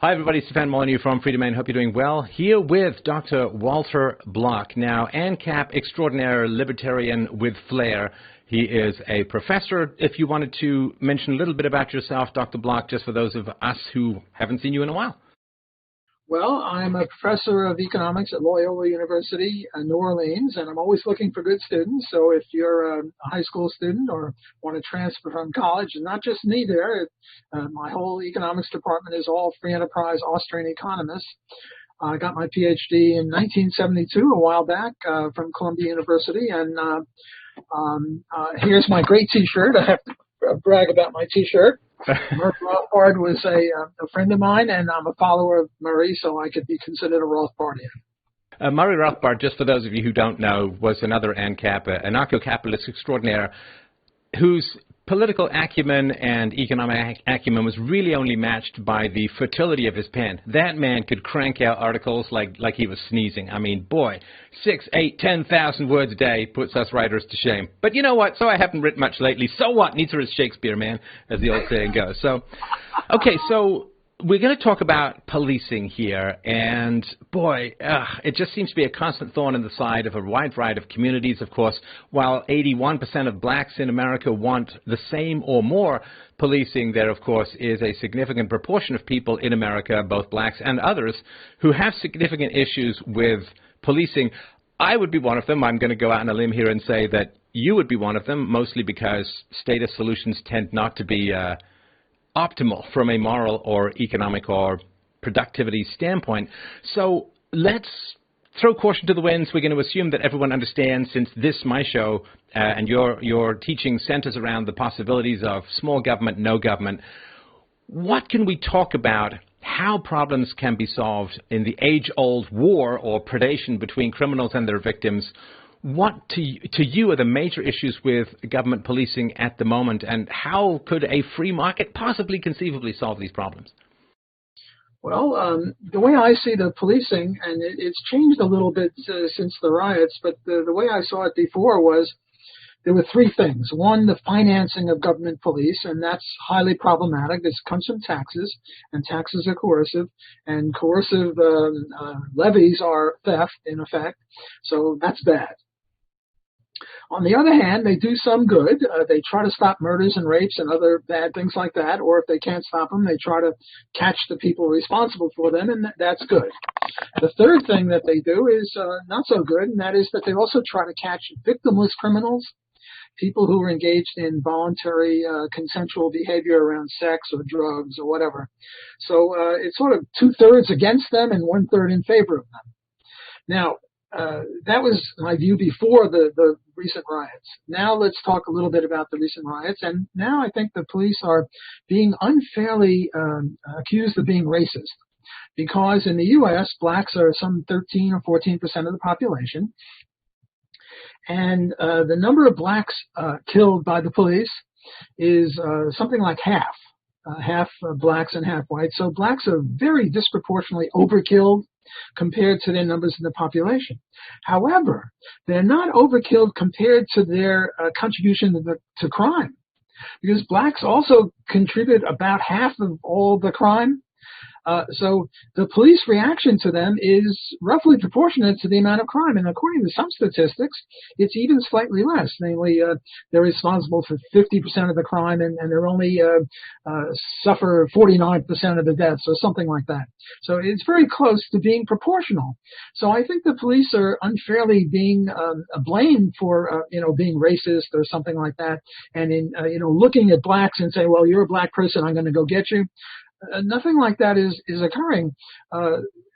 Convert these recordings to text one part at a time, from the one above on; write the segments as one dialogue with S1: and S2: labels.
S1: Hi, everybody. Stefan Molyneux from Freedom Man. Hope you're doing well. Here with Dr. Walter Block. Now, ANCAP extraordinaire libertarian with flair. He is a professor. If you wanted to mention a little bit about yourself, Dr. Block, just for those of us who haven't seen you in a while.
S2: Well, I'm a professor of economics at Loyola University in New Orleans, and I'm always looking for good students. So if you're a high school student or want to transfer from college, and not just me there, my whole economics department is all free enterprise Austrian economists. I got my PhD in 1972, a while back, from Columbia University, and here's my great T-shirt. I have to brag about my T-shirt. Murray Rothbard was a friend of mine, and I'm a follower of Murray, so I could be considered a Rothbardian.
S1: Murray Rothbard, just for those of you who don't know, was another ANCAP, anarcho-capitalist extraordinaire, whose political acumen and economic acumen was really only matched by the fertility of his pen. That man could crank out articles like he was sneezing. I mean, boy, 6, 8, 10,000 words a day puts us writers to shame. But you know what? So I haven't written much lately. So what? Neither is Shakespeare, man, as the old saying goes. So, okay, so we're going to talk about policing here, and boy, it just seems to be a constant thorn in the side of a wide variety of communities. Of course, while 81% of blacks in America want the same or more policing, there, of course, is a significant proportion of people in America, both blacks and others, who have significant issues with policing. I would be one of them. I'm going to go out on a limb here and say that you would be one of them, mostly because status solutions tend not to be optimal from a moral or economic or productivity standpoint. So let's throw caution to the winds. We're going to assume that everyone understands, since this, my show, and your teaching centers around the possibilities of small government, no government. What can we talk about? How problems can be solved in the age-old war or predation between criminals and their victims? What to you are the major issues with government policing at the moment, and how could a free market possibly conceivably solve these problems?
S2: Well, the way I see the policing, and it's changed a little bit since the riots, but the way I saw it before was there were three things. One, the financing of government police, and that's highly problematic. This comes from taxes, and taxes are coercive, and coercive levies are theft, in effect, so that's bad. On the other hand, they do some good. They try to stop murders and rapes and other bad things like that, or if they can't stop them, they try to catch the people responsible for them, and that's good. The third thing that they do is not so good, and that is that they also try to catch victimless criminals, people who are engaged in voluntary consensual behavior around sex or drugs or whatever. So it's sort of 2/3 against them and 1/3 in favor of them. Now, that was my view before the recent riots. Now let's talk a little bit about the recent riots. And now I think the police are being unfairly accused of being racist, because in the U.S., blacks are some 13 or 14% of the population. And the number of blacks killed by the police is something like half blacks and half whites. So blacks are very disproportionately overkilled compared to their numbers in the population. However, they're not overkilled compared to their contribution to crime, because blacks also contribute about half of all the crime. So the police reaction to them is roughly proportionate to the amount of crime. And according to some statistics, it's even slightly less. Namely, they're responsible for 50% of the crime, and they're only suffer 49% of the deaths, or something like that. So it's very close to being proportional. So I think the police are unfairly being blamed for, being racist or something like that. And in, looking at blacks and say, well, you're a black person, I'm going to go get you. Nothing like that is occurring.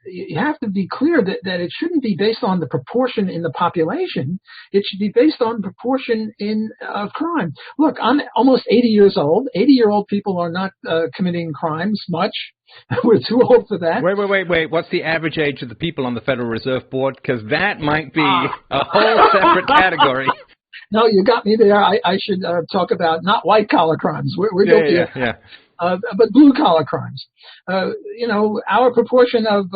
S2: You have to be clear that it shouldn't be based on the proportion in the population. It should be based on proportion of crime. Look, I'm almost 80 years old. 80-year-old people are not committing crimes much. We're too old for that.
S1: Wait. What's the average age of the people on the Federal Reserve Board? Because that might be a whole separate category.
S2: No, you got me there. I should talk about not white-collar crimes. We're guilty of that. But blue-collar crimes. Our proportion of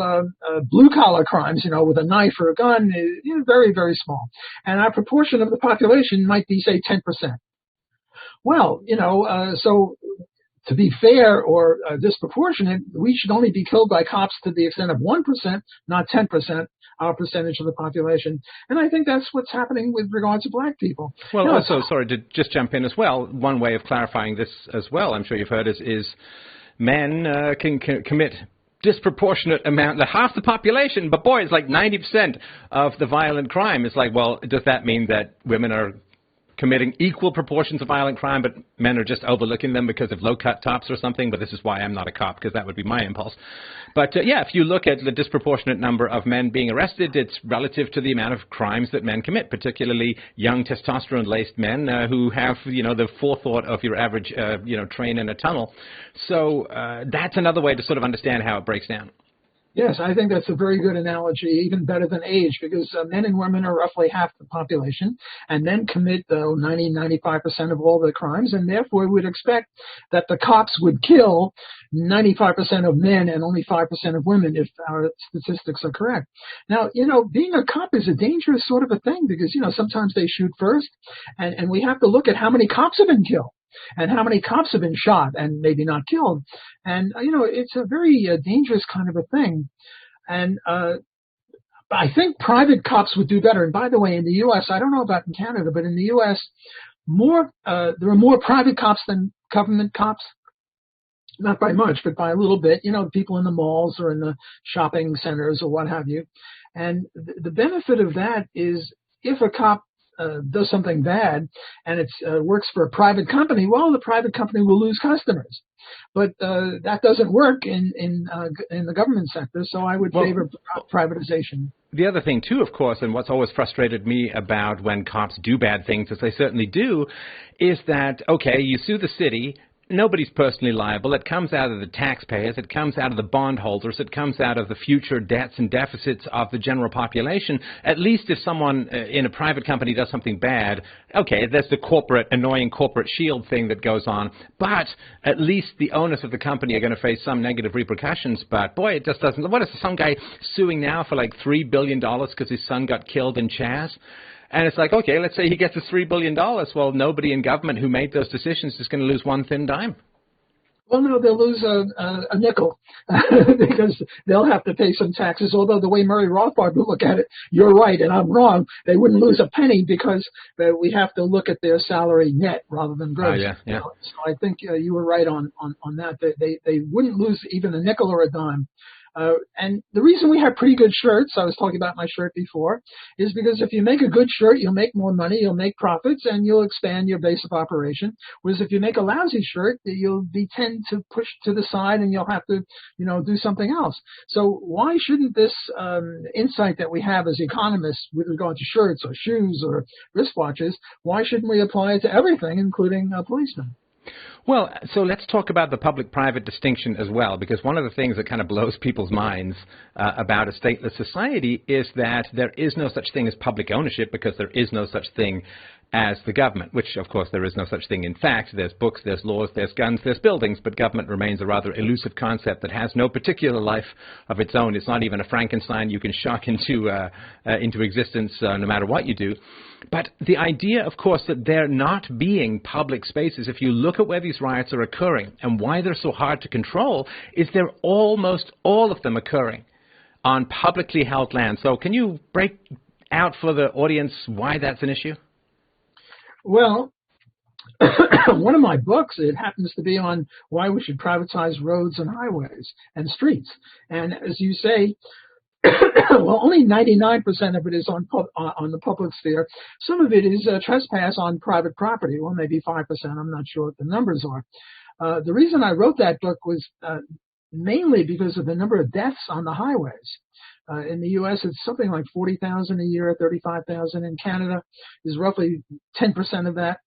S2: blue-collar crimes, with a knife or a gun is very, very small. And our proportion of the population might be, say, 10%. Well, so to be fair or disproportionate, we should only be killed by cops to the extent of 1%, not 10%, our percentage of the population. And I think that's what's happening with regard to black people.
S1: Well, also, sorry to just jump in as well, one way of clarifying this as well, I'm sure you've heard, is men can commit disproportionate amount, half the population, but boy, it's like 90% of the violent crime. It's like, well, does that mean that women are committing equal proportions of violent crime, but men are just overlooking them because of low-cut tops or something? But this is why I'm not a cop, because that would be my impulse. But yeah, if you look at the disproportionate number of men being arrested, it's relative to the amount of crimes that men commit, particularly young testosterone-laced men who have, the forethought of your average, train in a tunnel. So that's another way to sort of understand how it breaks down.
S2: Yes, I think that's a very good analogy, even better than age, because men and women are roughly half the population, and men commit 90-95% of all the crimes, and therefore we would expect that the cops would kill 95% of men and only 5% of women if our statistics are correct. Now, being a cop is a dangerous sort of a thing because, sometimes they shoot first, and we have to look at how many cops have been killed. And how many cops have been shot and maybe not killed. And, it's a very dangerous kind of a thing. And I think private cops would do better. And by the way, in the U.S., I don't know about in Canada, but in the U.S., there are more private cops than government cops. Not by much, but by a little bit. People in the malls or in the shopping centers or what have you. And the benefit of that is if a cop does something bad and it works for a private company, well, the private company will lose customers. But that doesn't work in the government sector, so I would favor privatization.
S1: The other thing, too, of course, and what's always frustrated me about when cops do bad things, as they certainly do, is that, okay, you sue the city. Nobody's personally liable. It comes out of the taxpayers. It comes out of the bondholders. It comes out of the future debts and deficits of the general population. At least if someone in a private company does something bad, okay, there's the annoying corporate shield thing that goes on. But at least the owners of the company are going to face some negative repercussions. But boy, it just doesn't. What is some guy suing now for like $3 billion because his son got killed in Chaz? And it's like, okay, let's say he gets his $3 billion. Well, nobody in government who made those decisions is going to lose one thin dime.
S2: Well, no, they'll lose a nickel because they'll have to pay some taxes. Although the way Murray Rothbard would look at it, you're right and I'm wrong. They wouldn't lose a penny because we have to look at their salary net rather than gross.
S1: Yeah.
S2: So I think you were right on that. They wouldn't lose even a nickel or a dime. And the reason we have pretty good shirts, I was talking about my shirt before, is because if you make a good shirt, you'll make more money, you'll make profits, and you'll expand your base of operation. Whereas if you make a lousy shirt, you'll tend to push to the side and you'll have to, do something else. So why shouldn't this insight that we have as economists with regard to shirts or shoes or wristwatches, why shouldn't we apply it to everything, including policemen?
S1: Well, so let's talk about the public-private distinction as well, because one of the things that kind of blows people's minds about a stateless society is that there is no such thing as public ownership because there is no such thing as the government, which, of course, there is no such thing in fact. There's books, there's laws, there's guns, there's buildings, but government remains a rather elusive concept that has no particular life of its own. It's not even a Frankenstein you can shock into existence no matter what you do. But the idea, of course, that there not being public spaces, if you look at where these riots are occurring and why they're so hard to control, is they're almost all of them occurring on publicly held land. So can you break out for the audience why that's an issue?
S2: Well, one of my books, it happens to be on why we should privatize roads and highways and streets. And as you say, well, only 99% of it is on the public sphere. Some of it is trespass on private property. Well, maybe 5%. I'm not sure what the numbers are. The reason I wrote that book was mainly because of the number of deaths on the highways. In the U.S., it's something like 40,000 a year, 35,000. In Canada is roughly 10% of that.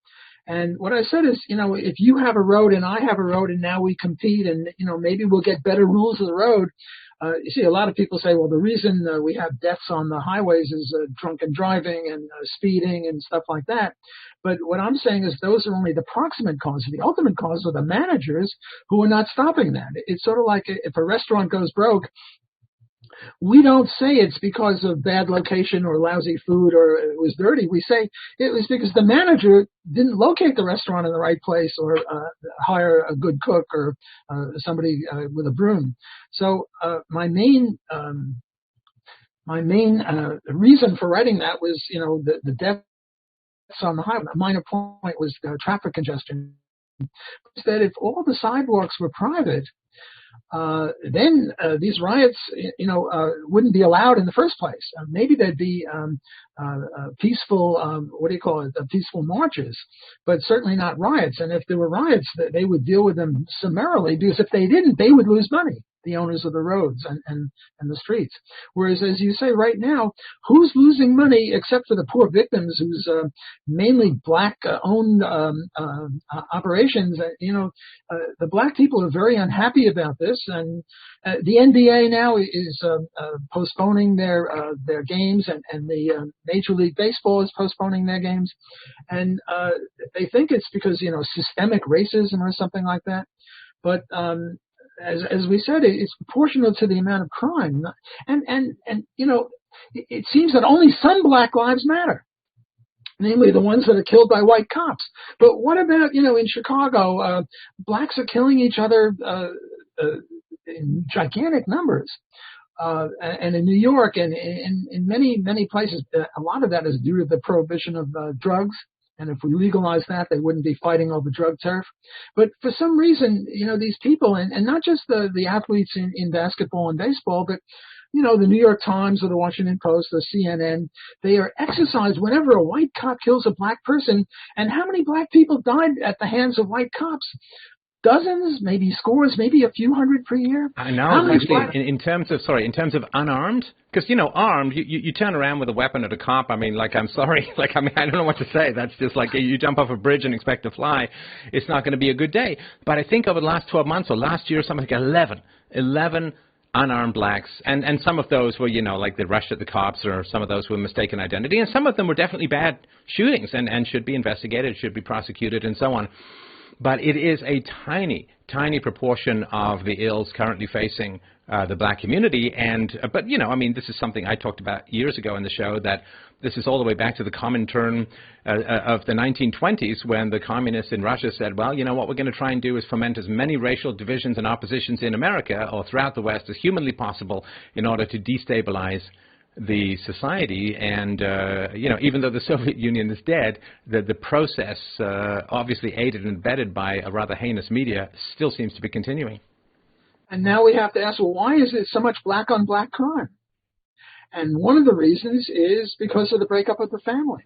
S2: And what I said is, if you have a road and I have a road and now we compete and, maybe we'll get better rules of the road. You see, a lot of people say, well, the reason we have deaths on the highways is drunken driving and speeding and stuff like that. But what I'm saying is those are only the proximate causes. The ultimate cause are the managers who are not stopping that. It's sort of like if a restaurant goes broke, we don't say it's because of bad location or lousy food or it was dirty. We say it was because the manager didn't locate the restaurant in the right place or hire a good cook or somebody with a broom. So my main reason for writing that was, the deaths on the highway. A minor point was traffic congestion. That if all the sidewalks were private, then these riots, wouldn't be allowed in the first place. Maybe there'd be peaceful, peaceful marches, but certainly not riots. And if there were riots, they would deal with them summarily, because if they didn't, they would lose money, the owners of the roads and the streets. Whereas, as you say right now, who's losing money except for the poor victims, whose mainly black-owned operations? The black people are very unhappy about this, and the NBA now is postponing their games, and the Major League Baseball is postponing their games, and they think it's because systemic racism or something like that. But as we said, it's proportional to the amount of crime, and it seems that only some black lives matter, namely the ones that are killed by white cops. But what about in Chicago, blacks are killing each other in gigantic numbers, and in New York and in many places. A lot of that is due to the prohibition of drugs. And if we legalize that, they wouldn't be fighting over drug turf. But for some reason, these people, and not just the athletes in basketball and baseball, but, the New York Times or the Washington Post or CNN, they are exercised whenever a white cop kills a black person. And how many black people died at the hands of white cops? Dozens, maybe scores, maybe a few hundred per year.
S1: I know. Actually, in terms of unarmed, because armed, you turn around with a weapon at a cop. I'm sorry, I don't know what to say. That's just like you jump off a bridge and expect to fly. It's not going to be a good day. But I think over the last 12 months or last year, something like 11 unarmed blacks, and some of those were, they rushed at the cops, or some of those were mistaken identity, and some of them were definitely bad shootings and should be investigated, should be prosecuted, and so on. But it is a tiny, tiny proportion of the ills currently facing the black community. But this is something I talked about years ago in the show, that this is all the way back to the Comintern of the 1920s, when the communists in Russia said, well, what we're going to try and do is foment as many racial divisions and oppositions in America or throughout the West as humanly possible in order to destabilize the society. And even though the Soviet Union is dead, the process, obviously aided and abetted by a rather heinous media, still seems to be continuing.
S2: And now we have to ask, well, why is there so much black on black crime? And one of the reasons is because of the breakup of the family.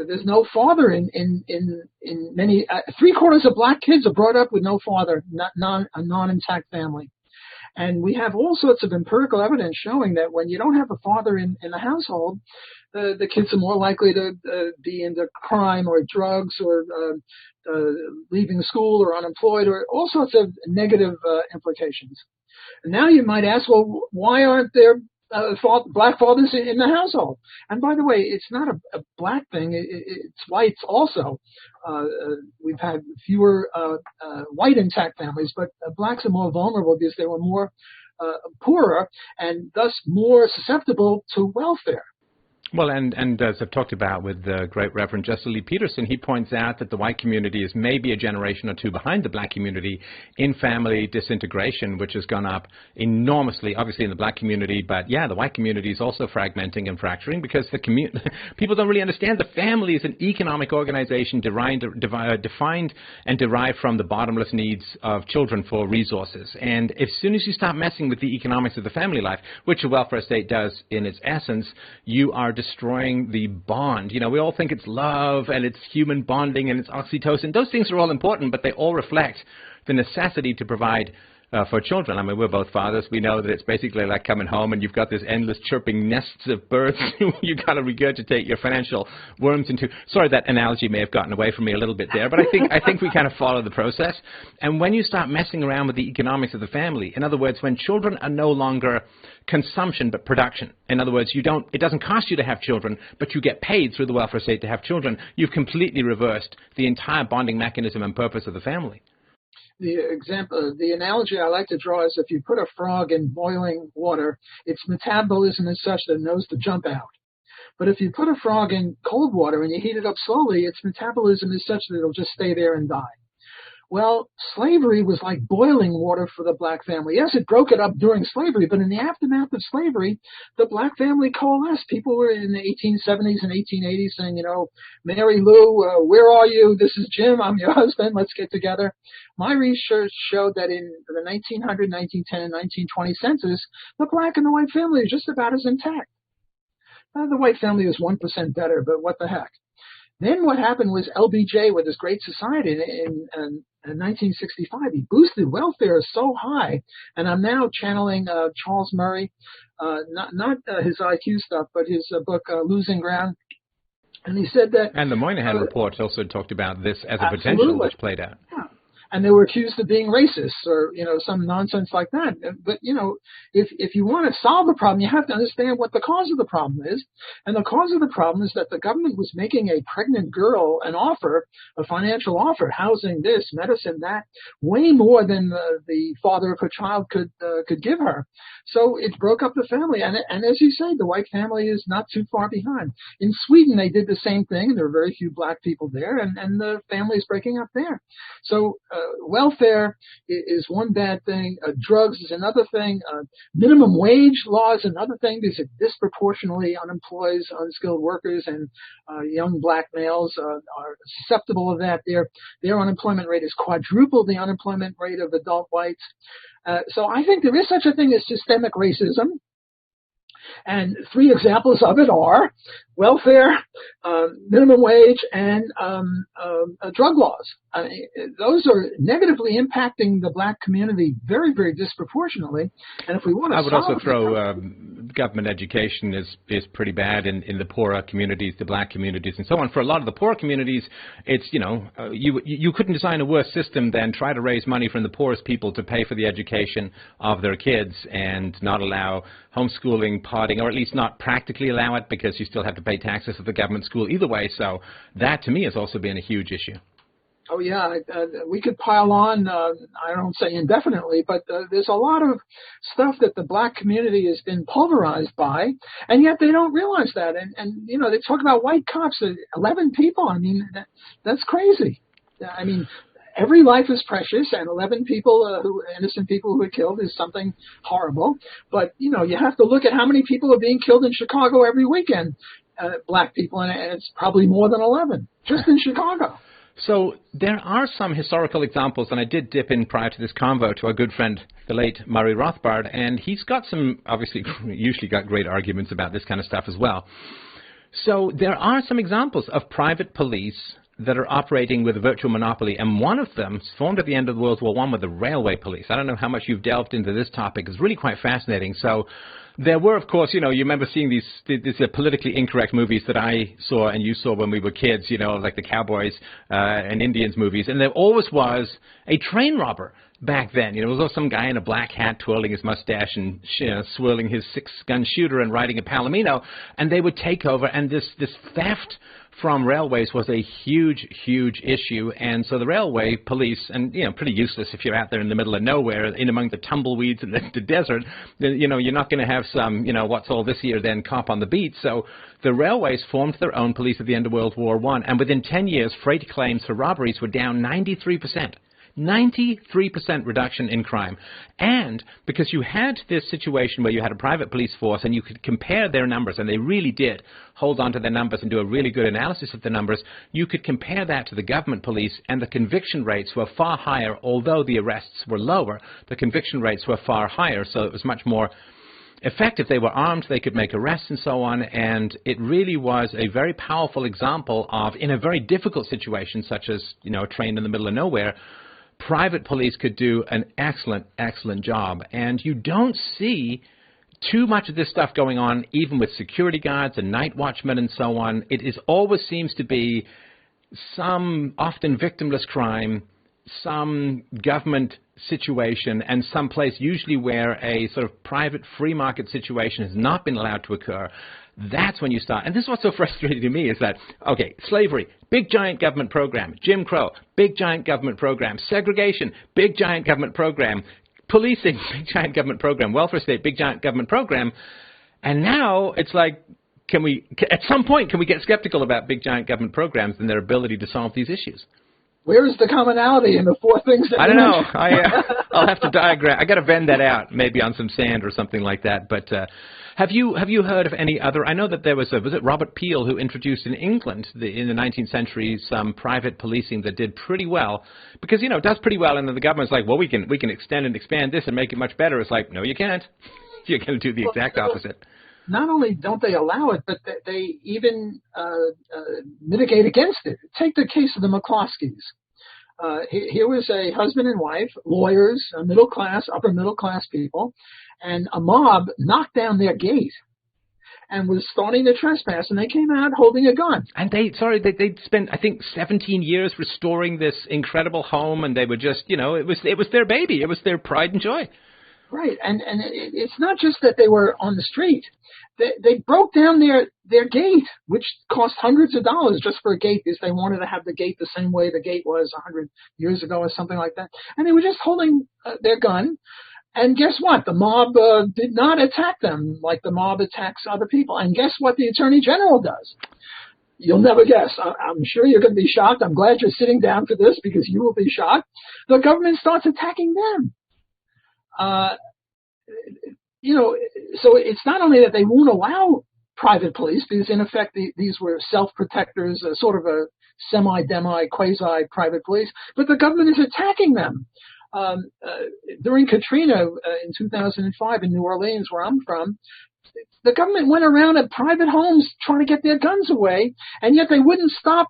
S2: There's no father in many. 3/4 of black kids are brought up with no father, a non-intact family. And we have all sorts of empirical evidence showing that when you don't have a father in the household, the kids are more likely to be into crime or drugs or leaving school or unemployed, or all sorts of negative implications. And now you might ask, well, why aren't there black fathers in the household? And by the way, it's not a black thing. It's whites also. We've had fewer white intact families, but blacks are more vulnerable because they were more poorer and thus more susceptible to welfare.
S1: Well, and as I've talked about with the great Reverend Jesse Lee Peterson, he points out that the white community is maybe a generation or two behind the black community in family disintegration, which has gone up enormously, obviously in the black community. But yeah, the white community is also fragmenting and fracturing because people don't really understand the family is an economic organization defined and derived from the bottomless needs of children for resources. And as soon as you start messing with the economics of the family life, which a welfare state does in its essence, you are destroying the bond. We all think it's love and it's human bonding and it's oxytocin. Those things are all important, but they all reflect the necessity to provide for children. We're both fathers. We know that it's basically like coming home and you've got this endless chirping nests of birds you've got to regurgitate your financial worms into. Sorry, that analogy may have gotten away from me a little bit there, but I think we kind of follow the process. And when you start messing around with the economics of the family, in other words, when children are no longer consumption but production, in other words, it doesn't cost you to have children, but you get paid through the welfare state to have children, you've completely reversed the entire bonding mechanism and purpose of the family.
S2: the analogy I like to draw is if you put a frog in boiling water, its metabolism is such that it knows to jump out. But if you put a frog in cold water and you heat it up slowly, its metabolism is such that it'll just stay there and die. Well, slavery was like boiling water for the black family. Yes, it broke it up during slavery, but in the aftermath of slavery, the black family coalesced. People were in the 1870s and 1880s saying, Mary Lou, where are you? This is Jim. I'm your husband. Let's get together. My research showed that in the 1900, 1910, and 1920 census, the black and the white family are just about as intact. The white family is 1% better, but what the heck? Then what happened was LBJ, with his Great Society in 1965, he boosted welfare so high, and I'm now channeling Charles Murray, not his IQ stuff, but his book Losing Ground, and he said that. And
S1: the Moynihan report also talked about this as a
S2: absolutely.
S1: Potential, which played out.
S2: Yeah. And they were accused of being racist or, some nonsense like that. But, if you want to solve the problem, you have to understand what the cause of the problem is. And the cause of the problem is that the government was making a pregnant girl an offer, a financial offer, housing, this, medicine, that, way more than the father of her child could give her. So it broke up the family. And as you say, the white family is not too far behind. In Sweden, they did the same thing. There were very few black people there, and the family is breaking up there. So, welfare is one bad thing. Drugs is another thing. Minimum wage law is another thing because it disproportionately unemploys unskilled workers, and young black males are susceptible of that. Their unemployment rate is quadruple the unemployment rate of adult whites. So I think there is such a thing as systemic racism. And three examples of it are welfare, minimum wage, and drug laws. Those are negatively impacting the black community very, very disproportionately. And if we want to,
S1: I would also throw government education is pretty bad in the poorer communities, the black communities, and so on. For a lot of the poorer communities, it's you couldn't design a worse system than try to raise money from the poorest people to pay for the education of their kids and not allow homeschooling, potting, or at least not practically allow it because you still have to pay taxes at the government school either way. So that, to me, has also been a huge issue.
S2: Oh, yeah. We could pile on, I don't say indefinitely, but there's a lot of stuff that the black community has been pulverized by, and yet they don't realize that. And they talk about white cops, 11 people. I mean, that's crazy. I mean, every life is precious, and 11 people, innocent people who are killed is something horrible. But, you have to look at how many people are being killed in Chicago every weekend, black people, and it's probably more than 11 just in Chicago.
S1: So there are some historical examples, and I did dip in prior to this convo to our good friend, the late Murray Rothbard, and he's got some, obviously, usually got great arguments about this kind of stuff as well. So there are some examples of private police that are operating with a virtual monopoly, and one of them formed at the end of World War I with the railway police. I don't know how much you've delved into this topic. It's really quite fascinating. So there were, of course, you remember seeing these politically incorrect movies that I saw and you saw when we were kids, like the cowboys and Indians movies, and there always was a train robber back then. There was also some guy in a black hat twirling his mustache and swirling his 6-gun shooter and riding a Palomino, and they would take over, and this theft from railways was a huge, huge issue. And so the railway police, and, pretty useless if you're out there in the middle of nowhere, in among the tumbleweeds and the desert, you're not going to have some, what's all this here then cop on the beat. So the railways formed their own police at the end of World War I, and within 10 years, freight claims for robberies were down 93%. 93% reduction in crime. And because you had this situation where you had a private police force and you could compare their numbers, and they really did hold on to their numbers and do a really good analysis of the numbers, you could compare that to the government police, and the conviction rates were far higher. Although the arrests were lower, the conviction rates were far higher, so it was much more effective. They were armed, they could make arrests and so on, and it really was a very powerful example of, in a very difficult situation such as, a train in the middle of nowhere, private police could do an excellent, excellent job. And you don't see too much of this stuff going on, even with security guards and night watchmen and so on. It always seems to be some often victimless crime, some government situation and someplace usually where a sort of private free market situation has not been allowed to occur, that's when you start. And this is what's so frustrating to me is that, okay, slavery, big giant government program. Jim Crow, big giant government program. Segregation, big giant government program. Policing, big giant government program. Welfare state, big giant government program. And now it's like, at some point, can we get skeptical about big giant government programs and their ability to solve these issues?
S2: Where's the commonality in the four things that
S1: I don't know. I'll have to diagram. I got to vend that out, maybe on some sand or something like that. But have you heard of any other? I know that there was it Robert Peel who introduced in England in the 19th century some private policing that did pretty well, because it does pretty well, and then the government's like, well, we can extend and expand this and make it much better. It's like, no, you can't. You're going to do the exact opposite.
S2: Not only don't they allow it, but they even mitigate against it. Take the case of the McCloskeys. Here was a husband and wife, lawyers, middle class, upper middle class people, and a mob knocked down their gate and was starting to trespass, and they came out holding a gun.
S1: And they spent, I think, 17 years restoring this incredible home, and they were just, it was their baby. It was their pride and joy.
S2: Right, and it's not just that they were on the street. They broke down their gate, which cost hundreds of dollars just for a gate, because they wanted to have the gate the same way the gate was 100 years ago or something like that. And they were just holding their gun. And guess what? The mob did not attack them like the mob attacks other people. And guess what the Attorney General does? You'll never guess. I'm sure you're going to be shocked. I'm glad you're sitting down for this, because you will be shocked. The government starts attacking them. So it's not only that they won't allow private police, because in effect these were self-protectors, sort of a semi-demi, quasi-private police, but the government is attacking them. During Katrina in 2005 in New Orleans, where I'm from, the government went around at private homes trying to get their guns away, and yet they wouldn't stop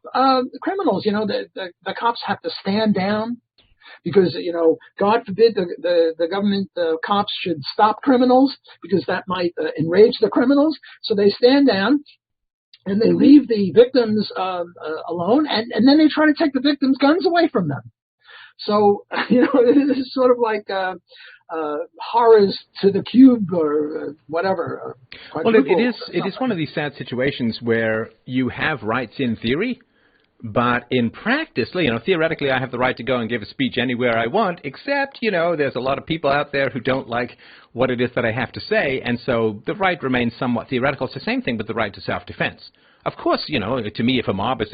S2: criminals. The cops have to stand down, because, God forbid the government cops should stop criminals, because that might enrage the criminals. So they stand down and they leave the victims alone, and then they try to take the victims' guns away from them. So, it is sort of like horrors to the cube or whatever.
S1: Well, it is one of these sad situations where you have rights in theory, but in practice, theoretically, I have the right to go and give a speech anywhere I want, except, there's a lot of people out there who don't like what it is that I have to say, and so the right remains somewhat theoretical. It's the same thing with the right to self-defense. Of course, to me, if a mob is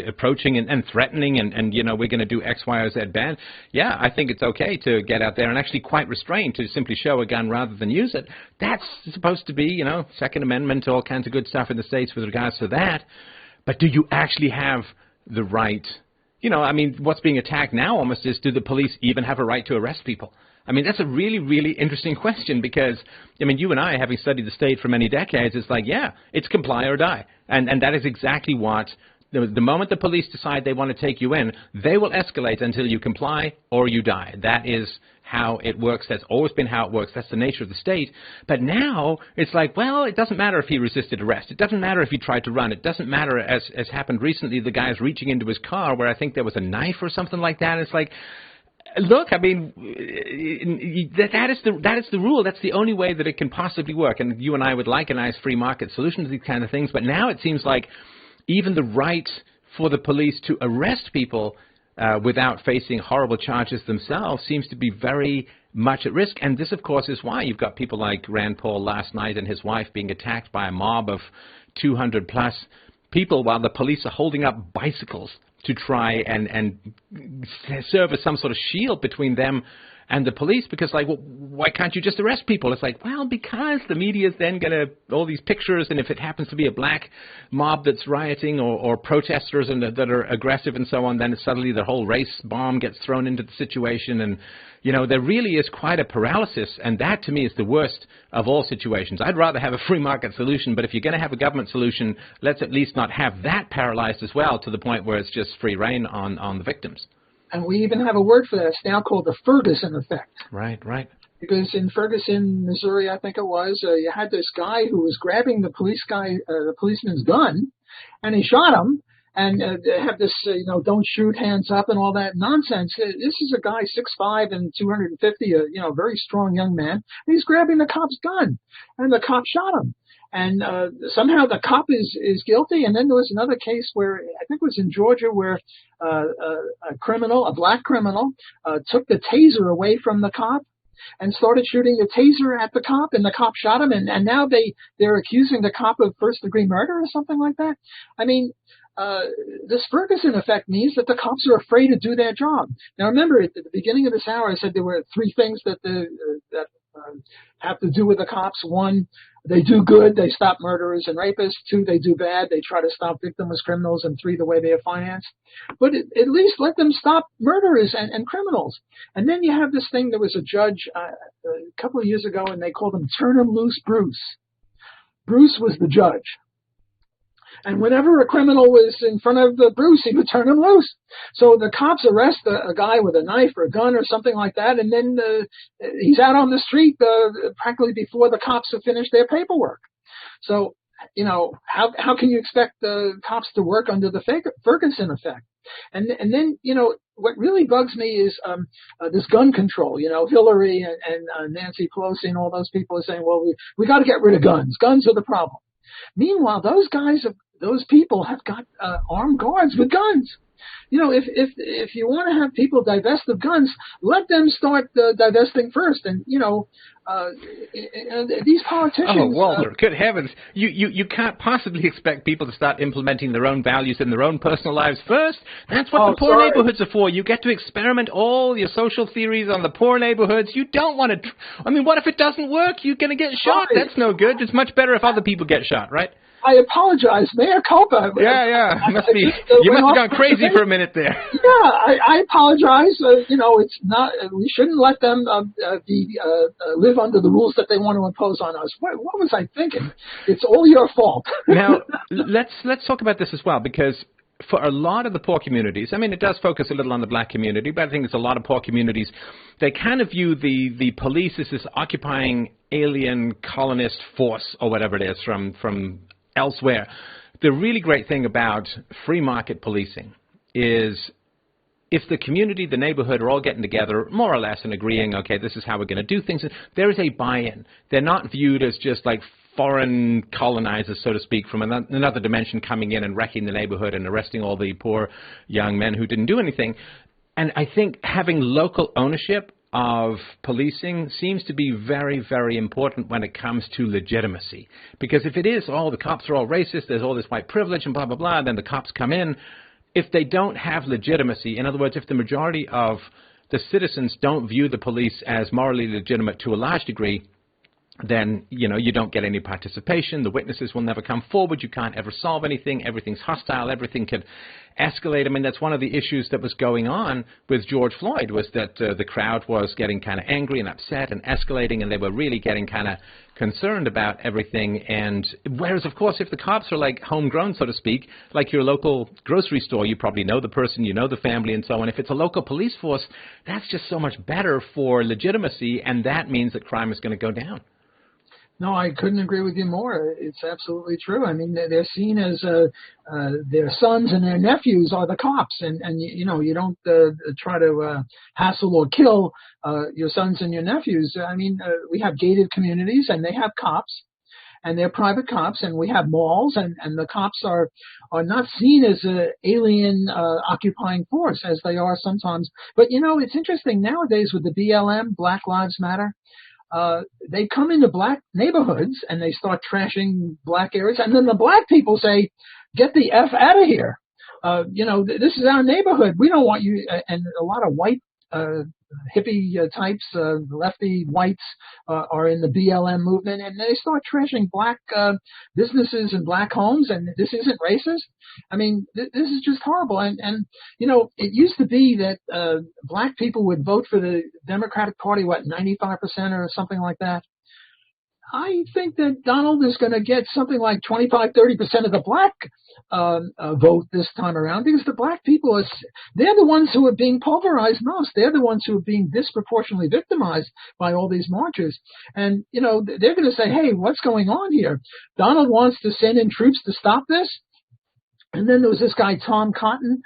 S1: approaching and threatening and we're going to do X, Y, or Z bad, yeah, I think it's okay to get out there and actually quite restrained to simply show a gun rather than use it. That's supposed to be, Second Amendment, all kinds of good stuff in the States with regards to that. But do you actually have the right? What's being attacked now almost is, do the police even have a right to arrest people? That's a really, really interesting question, because, you and I, having studied the state for many decades, it's like, yeah, it's comply or die. And that is exactly what, the moment the police decide they want to take you in, they will escalate until you comply or you die. That is how it works. That's always been how it works. That's the nature of the state. But now it's like, well, it doesn't matter if he resisted arrest. It doesn't matter if he tried to run. It doesn't matter, as happened recently, the guy's reaching into his car where I think there was a knife or something like that. It's like, look, that is the rule. That's the only way that it can possibly work. And you and I would like a nice free market solution to these kind of things. But now it seems like even the right for the police to arrest people without facing horrible charges themselves seems to be very much at risk. And this, of course, is why you've got people like Rand Paul last night and his wife being attacked by a mob of 200-plus people while the police are holding up bicycles to try and serve as some sort of shield between them and the police, because, like, well, why can't you just arrest people? It's like, well, because the media is then going to, all these pictures, and if it happens to be a black mob that's rioting or protesters and that are aggressive and so on, then suddenly the whole race bomb gets thrown into the situation. And, there really is quite a paralysis, and that, to me, is the worst of all situations. I'd rather have a free market solution, but if you're going to have a government solution, let's at least not have that paralyzed as well to the point where it's just free reign on the victims.
S2: And we even have a word for that. It's now called the Ferguson effect.
S1: Right.
S2: Because in Ferguson, Missouri, I think it was, you had this guy who was grabbing the policeman's gun, and he shot him. and they have this, don't shoot, hands up, and all that nonsense. This is a guy 6'5" and 250, very strong young man. And he's grabbing the cop's gun, and the cop shot him. And somehow the cop is guilty. And then there was another case where I think it was in Georgia where a black criminal, took the taser away from the cop and started shooting the taser at the cop, and the cop shot him. And now they're accusing the cop of first-degree murder or something like that. I mean, this Ferguson effect means that the cops are afraid to do their job. Now, remember, at the beginning of this hour, I said there were three things that have to do with the cops. One, they do good, they stop murderers and rapists. Two, they do bad, they try to stop victimless criminals. And three, the way they are financed. But at least let them stop murderers and criminals. And then you have this thing. There was a judge a couple of years ago, and they called him Turn 'em Loose Bruce. Bruce was the judge. And whenever a criminal was in front of Bruce, he would turn him loose. So the cops arrest a guy with a knife or a gun or something like that, and then he's out on the street practically before the cops have finished their paperwork. So, how can you expect the cops to work under the Ferguson effect? And then, what really bugs me is this gun control. Hillary and Nancy Pelosi and all those people are saying, well, we got to get rid of guns. Guns are the problem. Meanwhile, those people have got armed guards with guns. If you want to have people divest of guns, let them start divesting first. And these politicians.
S1: Oh, Walter! Good heavens! You can't possibly expect people to start implementing their own values in their own personal lives first. That's what the poor neighborhoods are for. You get to experiment all your social theories on the poor neighborhoods. You don't want to. I mean, what if it doesn't work? You're going to get shot. Sorry. That's no good. It's much better if other people get shot, right?
S2: I apologize. Mea culpa.
S1: Yeah. You must have gone crazy for a minute there.
S2: Yeah, I apologize. It's not. We shouldn't let them live under the rules that they want to impose on us. What was I thinking? It's all your fault.
S1: Now, let's talk about this as well, because for a lot of the poor communities, I mean, it does focus a little on the black community, but I think there's a lot of poor communities. They kind of view the police as this occupying alien colonist force or whatever it is from elsewhere. The really great thing about free market policing is if the community, the neighborhood are all getting together more or less and agreeing, okay, this is how we're going to do things, there is a buy-in. They're not viewed as just like foreign colonizers, so to speak, from another dimension coming in and wrecking the neighborhood and arresting all the poor young men who didn't do anything. And I think having local ownership of policing seems to be very, very important when it comes to legitimacy. Because if it is, the cops are all racist, there's all this white privilege and blah, blah, blah, and then the cops come in. If they don't have legitimacy, in other words, if the majority of the citizens don't view the police as morally legitimate to a large degree, then, you don't get any participation. The witnesses will never come forward. You can't ever solve anything. Everything's hostile. Everything could escalate. I mean, that's one of the issues that was going on with George Floyd, was that the crowd was getting kind of angry and upset and escalating, and they were really getting kind of concerned about everything. And whereas, of course, if the cops are like homegrown, so to speak, like your local grocery store, you probably know the person, you know the family, and so on. If it's a local police force, that's just so much better for legitimacy, and that means that crime is going to go down.
S2: No, I couldn't agree with you more. It's absolutely true. I mean, they're seen as their sons and their nephews are the cops, and you don't try to hassle or kill your sons and your nephews. I mean, we have gated communities, and they have cops, and they're private cops, and we have malls, and the cops are not seen as an alien occupying force as they are sometimes. But it's interesting nowadays with the BLM, Black Lives Matter. They come into black neighborhoods and they start trashing black areas, and then the black people say, "Get the F out of here." This is our neighborhood. We don't want you. And a lot of white hippie types, lefty whites, are in the BLM movement, and they start trashing black businesses and black homes. And this isn't racist. I mean, this is just horrible. And it used to be that black people would vote for the Democratic Party, 95% or something like that. I think that Donald is going to get something like 25-30% of the black vote this time around, because the black people, they're the ones who are being pulverized most. They're the ones who are being disproportionately victimized by all these marches. And, they're going to say, hey, what's going on here? Donald wants to send in troops to stop this. And then there was this guy, Tom Cotton,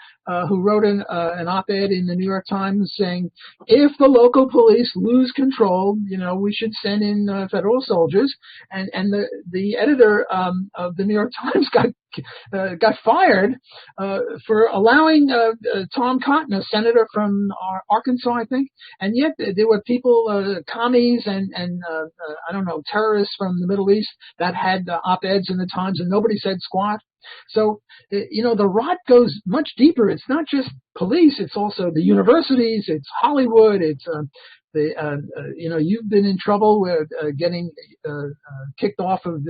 S2: who wrote an op-ed in the New York Times saying, if the local police lose control, we should send in federal soldiers. And the editor of the New York Times got fired for allowing Tom Cotton, a senator from Arkansas, I think. And yet there were people, commies and I don't know, terrorists from the Middle East that had op-eds in the Times, and nobody said squat. So, the rot goes much deeper. It's not just police. It's also the universities. It's Hollywood. It's you've been in trouble with getting kicked off of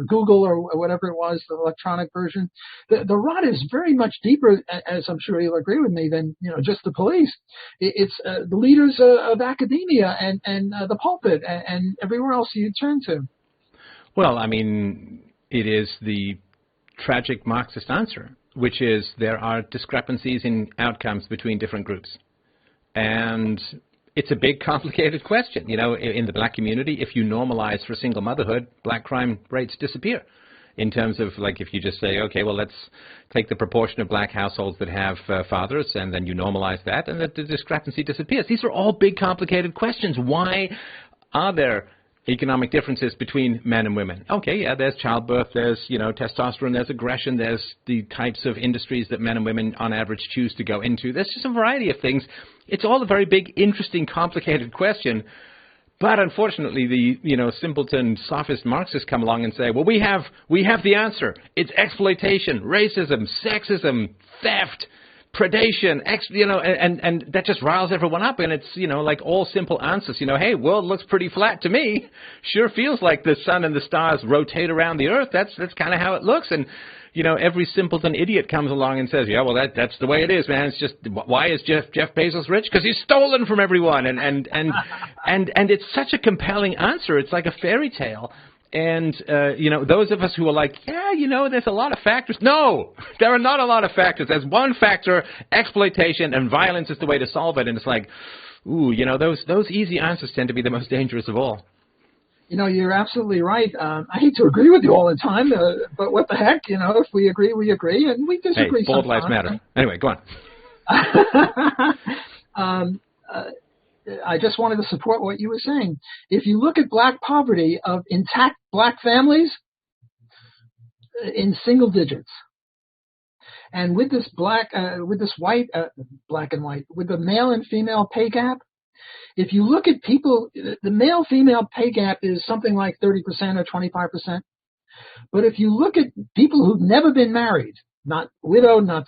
S2: Google or whatever it was, the electronic version. The rot is very much deeper, as I'm sure you'll agree with me, than just the police. It's the leaders of academia and the pulpit and everywhere else you turn to.
S1: Well, I mean, it is the tragic Marxist answer, which is there are discrepancies in outcomes between different groups. And it's a big, complicated question. In the black community, if you normalize for single motherhood, black crime rates disappear. In terms of, like, if you just say, okay, well, let's take the proportion of black households that have fathers, and then you normalize that, and the discrepancy disappears. These are all big, complicated questions. Why are there economic differences between men and women? Okay, yeah, there's childbirth, there's, testosterone, there's aggression, there's the types of industries that men and women on average choose to go into. There's just a variety of things. It's all a very big, interesting, complicated question. But unfortunately, the simpleton sophist Marxists come along and say, well, we have the answer. It's exploitation, racism, sexism, theft, predation, and that just riles everyone up, and it's, like all simple answers. Hey, world looks pretty flat to me. Sure feels like the sun and the stars rotate around the earth. That's kind of how it looks. And, every simpleton idiot comes along and says, yeah, well, that's the way it is, man. It's just, why is Jeff Bezos rich? Because he's stolen from everyone. And it's such a compelling answer. It's like a fairy tale. And, those of us who are like, yeah, there's a lot of factors. No, there are not a lot of factors. There's one factor, exploitation, and violence is the way to solve it. And it's like, ooh, those easy answers tend to be the most dangerous of all.
S2: You're absolutely right. I hate to agree with you all the time, but what the heck, if we agree, we agree, and we disagree
S1: sometimes. Bold lives matter. Anyway, go on.
S2: I just wanted to support what you were saying. If you look at black poverty of intact black families, in single digits, and with this black and white, with the male and female pay gap, if you look at people, the male-female pay gap is something like 30% or 25%. But if you look at people who've never been married, not widowed, not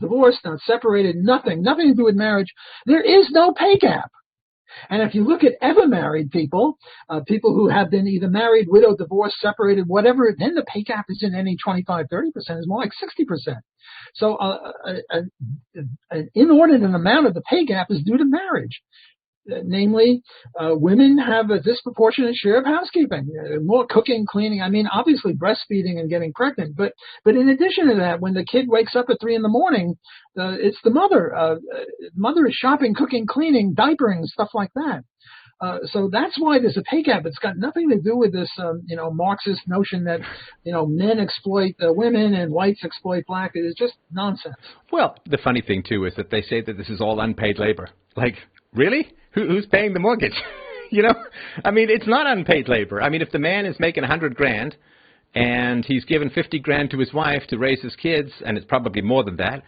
S2: divorced, not separated, nothing to do with marriage, there is no pay gap. And if you look at ever married people, people who have been either married, widowed, divorced, separated, whatever, then the pay gap isn't any 25, 30%, it's more like 60%. So an inordinate amount of the pay gap is due to marriage. Namely, women have a disproportionate share of housekeeping, more cooking, cleaning. I mean, obviously breastfeeding and getting pregnant. But in addition to that, when the kid wakes up at 3 a.m, it's the mother. Mother is shopping, cooking, cleaning, diapering, stuff like that. So that's why there's a pay gap. It's got nothing to do with this, Marxist notion that, men exploit women and whites exploit black. It's just nonsense.
S1: Well, the funny thing, too, is that they say that this is all unpaid labor. Like, really? Who's paying the mortgage? I mean, it's not unpaid labor. I mean, if the man is making $100,000 and he's given $50,000 to his wife to raise his kids, and it's probably more than that,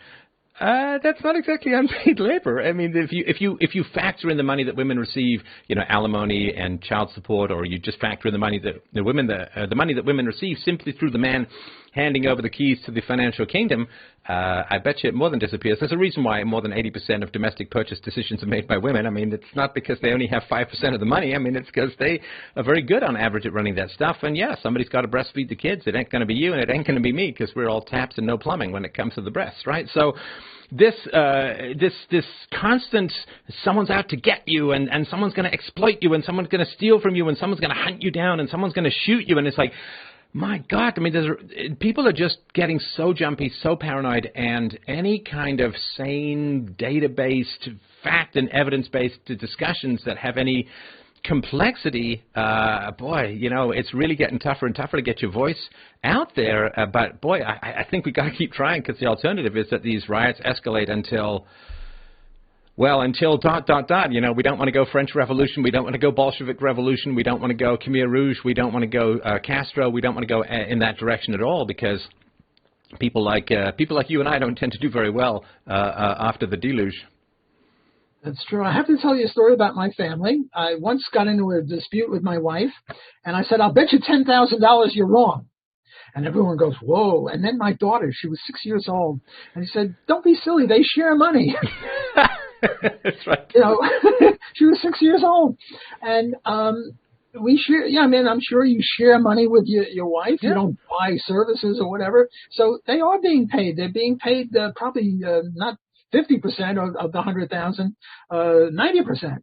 S1: that's not exactly unpaid labor. I mean, if you factor in the money that women receive, alimony and child support, or you just factor in the money that the money that women receive simply through the man handing over the keys to the financial kingdom, I bet you it more than disappears. There's a reason why more than 80% of domestic purchase decisions are made by women. I mean, it's not because they only have 5% of the money. I mean, it's because they are very good on average at running that stuff. And yeah, somebody's got to breastfeed the kids. It ain't going to be you, and it ain't going to be me, because we're all taps and no plumbing when it comes to the breasts, right? So this constant, someone's out to get you, and someone's going to exploit you, and someone's going to steal from you, and someone's going to hunt you down, and someone's going to shoot you, and it's like, my God, I mean, people are just getting so jumpy, so paranoid, and any kind of sane, data-based, fact and evidence-based discussions that have any complexity, boy, it's really getting tougher and tougher to get your voice out there. But boy, I think we got to keep trying, because the alternative is that these riots escalate until dot, dot, dot. We don't want to go French Revolution. We don't want to go Bolshevik Revolution. We don't want to go Khmer Rouge. We don't want to go Castro. We don't want to go in that direction at all, because people like you and I don't tend to do very well after the deluge.
S2: That's true. I have to tell you a story about my family. I once got into a dispute with my wife, and I said, "I'll bet you $10,000 you're wrong." And everyone goes, "Whoa." And then my daughter, she was 6 years old, and she said, "Don't be silly. They share money."
S1: That's right.
S2: She was 6 years old. And we share, I'm sure you share money with your wife. Yeah. You don't buy services or whatever. So they are being paid. They're being paid probably not 50% of the 100,000, 90%.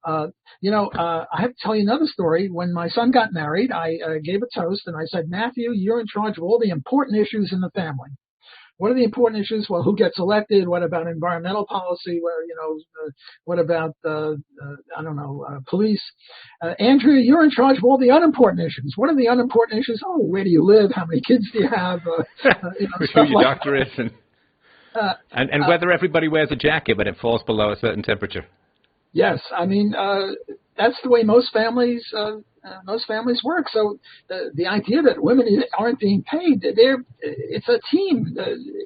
S2: I have to tell you another story. When my son got married, I gave a toast, and I said, "Matthew, you're in charge of all the important issues in the family." What are the important issues? Well, who gets elected? What about environmental policy? What about, police? Andrea, you're in charge of all the unimportant issues. What are the unimportant issues? Oh, where do you live? How many kids do you have?
S1: Who your doctor is. And whether everybody wears a jacket when it falls below a certain temperature.
S2: Yes, that's the way most families work. So the idea that women aren't being paid, it's a team.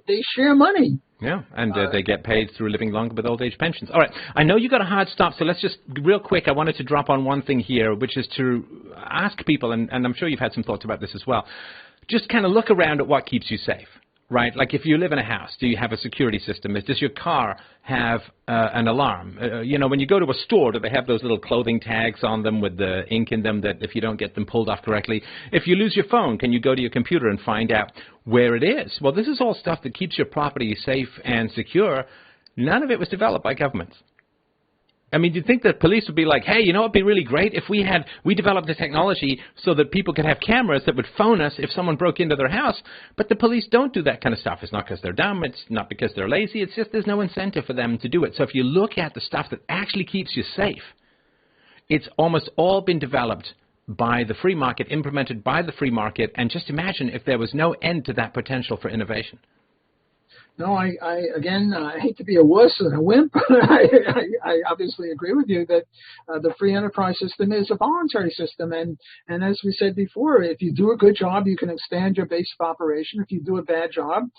S2: They share money.
S1: Yeah, and they get paid through living longer with old age pensions. All right, I know you got a hard stop, so let's just real quick. I wanted to drop on one thing here, which is to ask people, and I'm sure you've had some thoughts about this as well. Just kind of look around at what keeps you safe. Right, like if you live in a house, do you have a security system? Does your car have an alarm? When you go to a store, do they have those little clothing tags on them with the ink in them that if you don't get them pulled off correctly? If you lose your phone, can you go to your computer and find out where it is? Well, this is all stuff that keeps your property safe and secure. None of it was developed by governments. I mean, do you think that police would be like, hey, it'd be really great if we developed the technology so that people could have cameras that would phone us if someone broke into their house? But the police don't do that kind of stuff. It's not because they're dumb. It's not because they're lazy. It's just there's no incentive for them to do it. So if you look at the stuff that actually keeps you safe, it's almost all been developed by the free market, implemented by the free market. And just imagine if there was no end to that potential for innovation.
S2: No, I hate to be a wuss and a wimp. I obviously agree with you that the free enterprise system is a voluntary system. And as we said before, if you do a good job, you can expand your base of operation. If you do a bad job,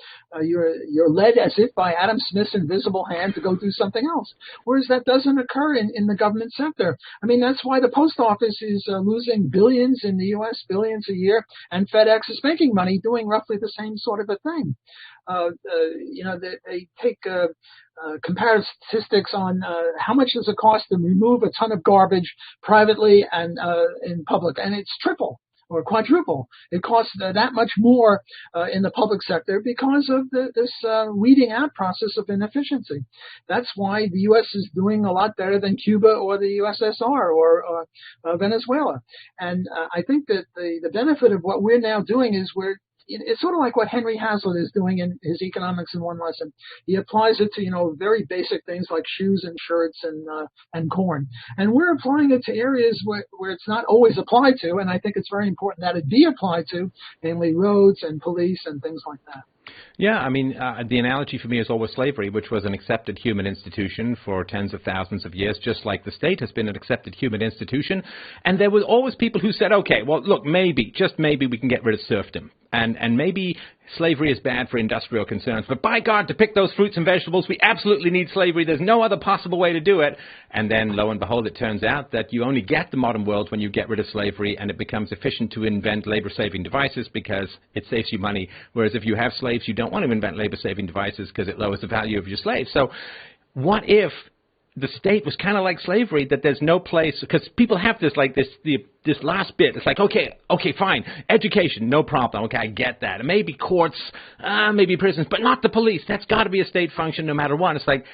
S2: you're led as if by Adam Smith's invisible hand to go do something else. Whereas that doesn't occur in the government sector. I mean, that's why the post office is losing billions in the U.S., billions a year, and FedEx is making money doing roughly the same sort of a thing. They take comparative statistics on how much does it cost to remove a ton of garbage privately and in public, and it's triple or quadruple. It costs that much more in the public sector because of this weeding out process of inefficiency. That's why the U.S. is doing a lot better than Cuba or the USSR or Venezuela. And I think that the benefit of what we're now doing is it's sort of like what Henry Hazlitt is doing in his Economics in One Lesson. He applies it to, very basic things like shoes and shirts and corn. And we're applying it to areas where it's not always applied to, and I think it's very important that it be applied to, namely roads and police and things like that.
S1: Yeah, I mean, the analogy for me is always slavery, which was an accepted human institution for tens of thousands of years, just like the state has been an accepted human institution. And there were always people who said, okay, well, look, maybe, just maybe we can get rid of serfdom. And maybe slavery is bad for industrial concerns. But by God, to pick those fruits and vegetables, we absolutely need slavery. There's no other possible way to do it. And then, lo and behold, it turns out that you only get the modern world when you get rid of slavery, and it becomes efficient to invent labor-saving devices because it saves you money. Whereas if you have slaves, you don't want to invent labor-saving devices because it lowers the value of your slaves. So what if the state was kind of like slavery, that there's no place, because people have this last bit. It's like, okay, fine. Education, no problem. Okay, I get that. Maybe courts, maybe prisons, but not the police. That's got to be a state function no matter what. It's like,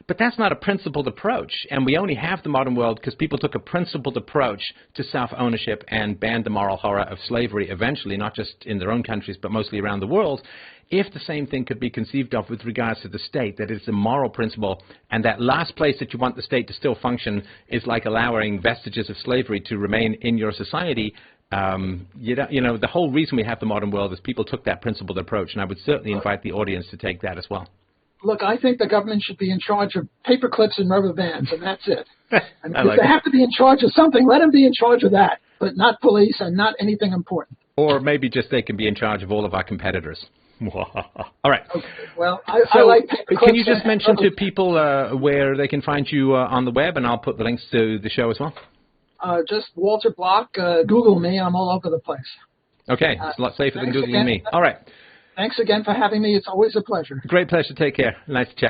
S1: But that's not a principled approach, and we only have the modern world because people took a principled approach to self-ownership and banned the moral horror of slavery eventually, not just in their own countries, but mostly around the world. If the same thing could be conceived of with regards to the state, that it's a moral principle, and that last place that you want the state to still function is like allowing vestiges of slavery to remain in your society, the whole reason we have the modern world is people took that principled approach, and I would certainly invite the audience to take that as well.
S2: Look, I think the government should be in charge of paper clips and rubber bands, and that's it. And if they have to be in charge of something, let them be in charge of that, but not police and not anything important.
S1: Or maybe just they can be in charge of all of our competitors. All right.
S2: Okay. Well, I like paper clips.
S1: Can you just mention to people where they can find you on the web, and I'll put the links to the show as well? Just
S2: Walter Block. Google me. I'm all over the place.
S1: Okay. It's a lot safer than Googling me. All right.
S2: Thanks again for having me. It's always a pleasure.
S1: Great pleasure. Take care. Nice to chat.